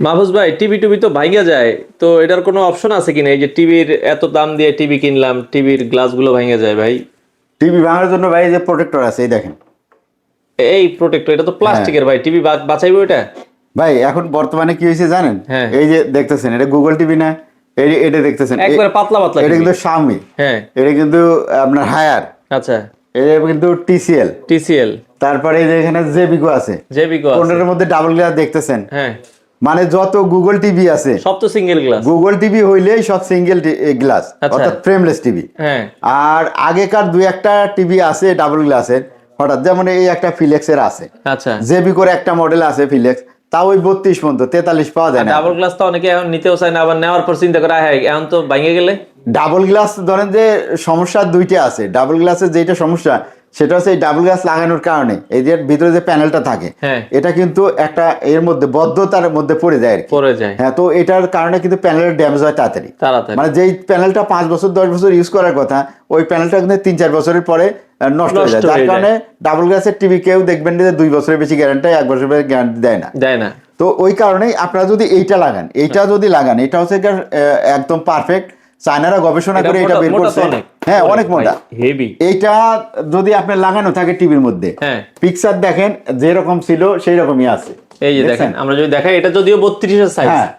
মাহফুজ ভাই, টিভি টুবি তো ভাঙা যায়, তো এটার কোনো অপশন আছে কিনা? এই যে টিভির এত দাম দিয়ে টিভি কিনলাম, টিভির গ্লাস গুলো ভাঙা যায় ভাই। টিভি ভাঙার জন্য ভাই যে প্রোটেক্টর আছে, এই দেখেন। এই প্রোটেক্টর, এটা তো হ্যাঁ প্লাস্টিকের ভাই, টিভি বাঁচাইবো এটা? ভাই, এখন বর্তমানে কি হয়েছে জানেন? হ্যাঁ। এই যে দেখতেছেন, এটা গুগল টিভি না? এটা দেখতেছেন, একবারে পাতলা পাতলা এটা TV। কিন্তু শাওমি। হ্যাঁ। এটা কিন্তু আপনার হায়ার। আচ্ছা। এটা কিন্তু টিসিএল। টিসিএল। তারপরে এই যে এখানে জেবিকো আছে। জেবিকো আছে। কোনটার মধ্যে ডাবল গ্লাস দেখতেছেন? হ্যাঁ। মানে যত গুগল টিভি আছে সব তো সিঙ্গেল গ্লাস। গুগল টিভি হইলেই সব সিঙ্গেল গ্লাস, আচ্ছা। অর্থাৎ ফ্রেমলেস টিভি। হ্যাঁ। আর আগেকার দুই একটা টিভি আছে ডাবল গ্লাসের, হঠাৎ যেমন এই একটা ফিলেক্সের আছে, আচ্ছা। জেবিকোর একটা মডেল আছে ফিলেক্স, তাও ওই 32 পর্যন্ত, 43 পাওয়া যায় না। ডাবল গ্লাস তো অনেকে এখন নিতেও চায় না, আবার নেওয়ার পর চিন্তা করে হ্যাঁ এখন তো ভাঙে গেলে। ডাবল গ্লাস ধরেন যে সমস্যা দুইটা আছে। ডাবল গ্লাসের যেটা সমস্যা সেটা হচ্ছে এই ডাবল গ্লাস লাগানোর কারণে এই যে ভিতরে যে প্যানেলটা থাকে, হ্যাঁ। এটা কিন্তু একটা এর মধ্যে বদ্ধতার মধ্যে পড়ে যায় আর কি। পড়ে যায়। হ্যাঁ, তো এটার কারণে কিন্তু প্যানেলের ড্যামেজ হয় তাড়াতাড়ি। মানে যেই প্যানেলটা 5 বছর 10 বছর ইউজ করার কথা, ওই প্যানেলটা কিন্তু 3-4 বছরের পরে নষ্ট হয়ে যায়। যার কারণে ডাবল গ্লাসের টিভি কেউ দেখবেন যে 2 বছরের বেশি গ্যারান্টি, 1 বছরের গ্যারান্টি দেয় না। তো ওই কারণেই আপনারা যদি এইটা লাগান, এটা হচ্ছে একদম পারফেক্ট। চায়নারা গবেষণা করে এটা বের করছে। হ্যাঁ, অনেক মোটা, হেভি। এইটা যদি আপনি লাগানো থাকে টিভির মধ্যে, হ্যাঁ, পিকচার দেখেন যেরকম ছিল সেই রকমই আছে। এই যে দেখেন, আমরা যদি দেখাই, এটা যদিও 32 এর সাইজ। হ্যাঁ,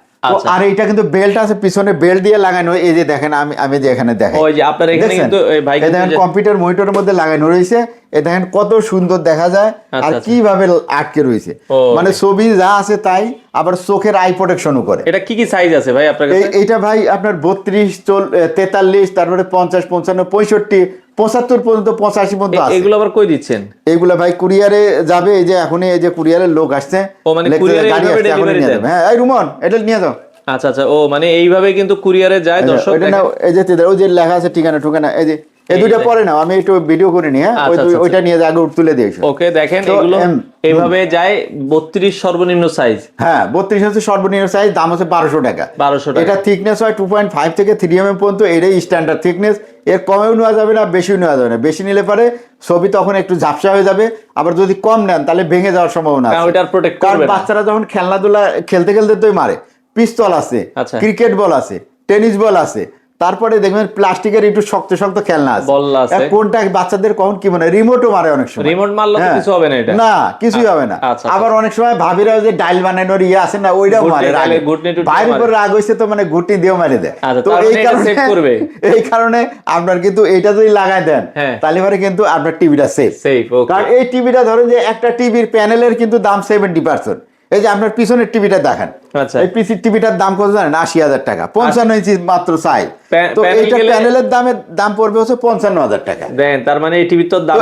আর এইটা কিন্তু বেল্ট আছে পিছনে, বেল্ট দিয়ে লাগানো। এই যে দেখেন, আমি যে এখানে দেখাই, ওই যে আপনার এখানে কিন্তু ভাই দেখেন কম্পিউটার মনিটরের মধ্যে লাগানো রয়েছে। এই দেখেন কত সুন্দর দেখা যায় আর কিভাবে আটকে রয়েছে। মানে ছবি যা আছে তাই, আবার চোখের আই প্রোটেকশনও করে। এটা কি কি সাইজ আছে ভাই আপনার কাছে? এইটা ভাই আপনার 32, 43, তারপরে 50, 55, 65, 75 পর্যন্ত, 85 পর্যন্ত আছে। এগুলো আবার কই দিচ্ছেন? এগুলো ভাই কুরিয়ারে যাবে। এই যে এখনই এই যে কুরিয়ারের লোক আসছে, মানে কুরিয়ারে গাড়ি আসছে, এখনই নিয়ে যাবে। হ্যাঁ, এই রুমন এটা নিয়ে যাও। আচ্ছা আচ্ছা, মানে এইভাবে কিন্তু কুরিয়ারে যায়। দর্শক ওইটা না, এই যে ওই যে লেখা আছে ঠিকানা, এই যে এই দুইটা পরে নাও, আমি একটু ভিডিও করে নি। হ্যাঁ, ওইটা নিয়ে আগে তুলে দিয়েছো। ওকে, দেখেন এগুলো এইভাবে যায়। 32 সর্বনিম্ন সাইজ। হ্যাঁ, 32 হচ্ছে সর্বনিম্ন সাইজ। দাম হচ্ছে 1200 টাকা। 1200 টাকা। এটা থিকনেস হয় 2.5 থেকে 3 mm পর্যন্ত। এটাই স্ট্যান্ডার্ড থিকনেস। এর কমেও নেওয়া যাবে না, বেশিও নেওয়া যাবে না। বেশি নিলে পারে ছবি তখন একটু ঝাপসা হয়ে যাবে। আবার যদি কম নেন তাহলে ভেঙে যাওয়ার সম্ভাবনা আছে। কারণ বাচ্চারা যখন খেলনাধুলা খেলতে তোই মারে। পিস্তল আছে, ক্রিকেট বল আছে, টেনিস বল আছে, তারপরে দেখবেন প্লাস্টিকের একটু শক্ত শক্ত খেলনা আছে। কোনটা বাচ্চাদের কখন কি মনে, রিমোটও মারে অনেক সময়। রিমোট মারলে কিছু হবে না, এটা না, কিছুই হবে না। আবার অনেক সময় ভাবিরা যে ডাইল বানানোর আছে না, ওইটাও মারে। বাইরের উপর রাগ হইছে তো মানে ঘুটনি দিয়েও মারি দেয়। তো এই কারণে আপনার কিন্তু এইটা যদি লাগাই দেন তাহলে পরে কিন্তু আপনার টিভিটা সেফ। কারণ এই টিভিটা ধরেন যে একটা টিভির প্যানেলের কিন্তু দাম 70%। এই যে আপনার পিছনের টিভিটা দেখেন, এই পিসির টিভিটার দাম কত জানেন? 80,000 টাকা। 55 ইঞ্চি মাত্র সাইজ। তো এইটা প্যানেলের দাম পড়বে হচ্ছে 55,000 টাকা। দেন, তার মানে এই টিভির তো দাম,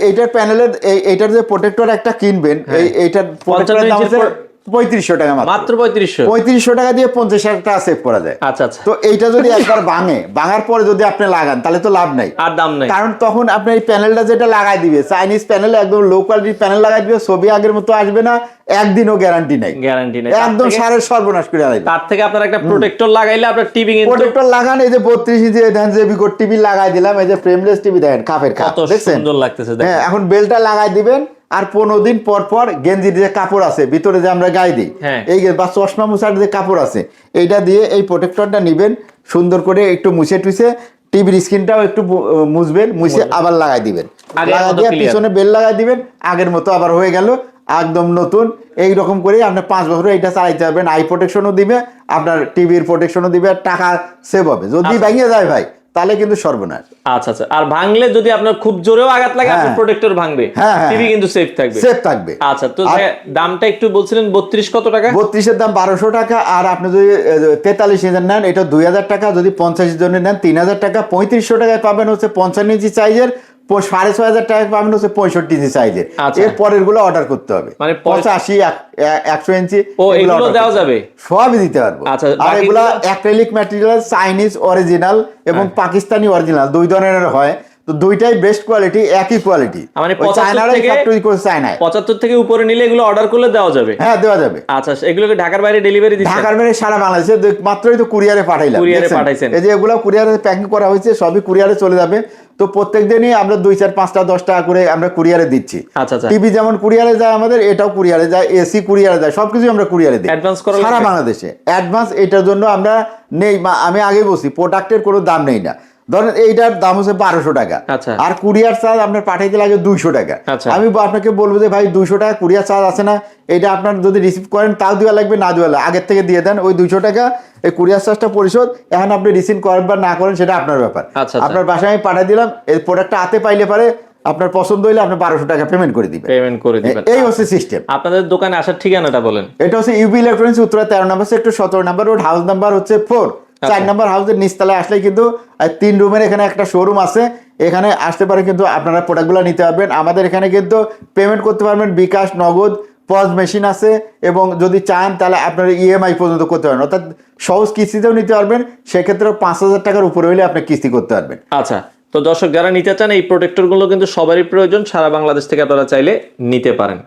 এইটার প্যানেলের এইটার যে প্রোটেক্টর একটা কিনবেন, এইটার প্রোটেক্টরের দাম হচ্ছে 3500 টাকা মাত্র। 3500 টাকা দিয়ে 50,000 টাকা সেভ করা যায়। আচ্ছা আচ্ছা। তো এইটা যদি একবার ভাঙার পরে যদি আপনি লাগান তাহলে তো লাভ নাই, আর দাম নাই। কারণ তখন আপনি এই প্যানেলটা যেটা লাগাই দিবে, চাইনিজ প্যানেল, একদম লো কোয়ালিটির প্যানেল লাগাই দিবে, ছবি আগের মতো আসবে না, একদিনও গ্যারান্টি নাই। একদম সারের সর্বনাশ করে আলাদা। তার থেকে আপনার একটা প্রোটেক্টর লাগাইলে আপনার টিভি কিন্তু প্রোটেক্টর লাগান। এই যে 32 ইঞ্চি জেবিকো টিভি লাগাই দিলাম। এই যে ফ্রেমলেস টিভি দেখেন, কাপের কাপ, দেখছেন সুন্দর লাগতেছে। হ্যাঁ, এখন বেলটা লাগাই দিবেন। আর 15 দিন পর গেঞ্জির যে কাপড় আছে ভিতরে যে আমরা গায়ে দিই, এই বা চশমা মুছার যে কাপড় আছে, এইটা দিয়ে এই প্রোটেক্টরটা নিবেন, সুন্দর করে একটু মুছে টুছে টিভির স্ক্রিনটাও একটু মুছবেন, মুছে আবার লাগাই দিবেন। লাগাই দিয়ে পিছনে বেল লাগাই দিবেন, আগের মতো আবার হয়ে গেল, একদম নতুন। এইরকম করে আপনি 5 বছর এইটা চালাইতে পারবেন। আই প্রোটেকশনও দিবে, আপনার টিভির প্রোটেকশনও দিবে, টাকা সেভ হবে। যদি ভেঙে যায় ভাই তাহলে কিন্তু সর্বনাশ। আচ্ছা আচ্ছা। আর ভাঙলে যদি আপনার খুব জোরেও আঘাত লাগে, আপনার প্রোটেক্টর ভাঙবে, টিভি কিন্তু সেফ থাকবে। আচ্ছা, তো দামটা একটু বলছিলেন 32 কত টাকা? 32 এর দাম 1200 টাকা। আর আপনি যদি 43 ইঞ্চি নেন এটা 2000 টাকা। যদি 50 জন্য নেন 3000 টাকা। 3500 টাকায় পাবেন হচ্ছে 55 ইঞ্চি সাইজের, 6500 টাকা পাবেন হচ্ছে 65 ইঞ্চি সাইজের। এর পরের গুলো অর্ডার করতে হবে। মানে 85, 100 ইঞ্চি এগুলো দেওয়া যাবে, সবই দিতে পারবো। আর এগুলা অ্যাক্রিলিক ম্যাটেরিয়াল, চাইনিজ অরিজিনাল এবং পাকিস্তানি অরিজিনাল, দুই ধরনের হয়। তো তো দুইটাই বেস্ট কোয়ালিটি, একই কোয়ালিটি। মানে 75 থেকে উপরে নিলে এগুলো অর্ডার করলে দেওয়া যাবে? হ্যাঁ, দেওয়া যাবে। আচ্ছা, এগুলোকে ঢাকার বাইরে ডেলিভারি দিচ্ছেন? ঢাকার বাইরে সারা বাংলাদেশে, মাত্রই তো কুরিয়ারে পাঠাইলাম। কুরিয়ারে পাঠাইছেন? এই যে এগুলো কুরিয়ারে প্যাকিং করা হয়েছে, সবই কুরিয়ারে চলে যাবে। তো প্রত্যেক দিনই আমরা 2, 4, 5টা 10 টাকা করে আমরা কুরিয়ারে দিচ্ছি। আচ্ছা আচ্ছা। টিভি যেমন কুরিয়ারে যায় আমাদের, এটাও কুরিয়ারে যায়, এসি কুরিয়ারে যায়, সবকিছু আমরা কুরিয়ারে দিই অ্যাডভান্স করা সারা বাংলাদেশে। অ্যাডভান্স এটার জন্য আমরা নেই, আমি আগে বলছি প্রোডাক্টের কোনো দাম নেই না। ধরেন এইটার দাম হচ্ছে 1200 টাকা, আর কুরিয়ার চার্জ আপনার পাঠাইতে লাগে 200 টাকা। আমি আপনাকে বলবো যে ভাই 200 টাকা কুরিয়ার চার্জ আছে না, এটা আপনার যদি রিসিভ করেন তাও দেওয়া লাগবে, না দেওয়া লাগবে আগের থেকে দিয়ে দেন ওই 200 টাকা, এই কুরিয়ার চার্জটা পরিশোধ। এখন আপনি রিসিভ করেন বা না করেন সেটা আপনার ব্যাপার। আপনার বাসায় আমি পাঠিয়ে দিলাম, এই প্রোডাক্টটা হাতে পাইলে পারে আপনার পছন্দ হইলে আপনি 1200 টাকা পেমেন্ট করে দিবেন। এই হচ্ছে সিস্টেম। আপনাদের দোকানে আসার ঠিকানাটা বলেন। এটা হচ্ছে ইউবি ইলেকট্রনিক্স, উত্তরা 13 নম্বর সেক্টর, 17 নম্বর রোড, হাউস নাম্বার হচ্ছে 4। 4 নম্বর হাউসের নিচতলায় আসলে কিন্তু 3 রুমের এখানে একটা শোরুম আছে, এখানে আসতে পারে কিন্তু আপনারা প্রোডাক্টগুলো নিতে পারবেন। আমাদের এখানে কিন্তু পেমেন্ট করতে পারবেন বিকাশ, নগদ, পজ মেশিন আছে, এবং যদি চান তাহলে আপনার ইএমআই পর্যন্ত করতে পারবেন, অর্থাৎ সহজ কিস্তিতেও নিতে পারবেন। সেক্ষেত্রে 5000 টাকার উপরে হলে আপনি কিস্তি করতে পারবেন। আচ্ছা, তো দর্শক যারা নিতে চান এই প্রোটেক্টর গুলো কিন্তু সবারই প্রয়োজন, সারা বাংলাদেশ থেকে আপনারা চাইলে নিতে পারেন।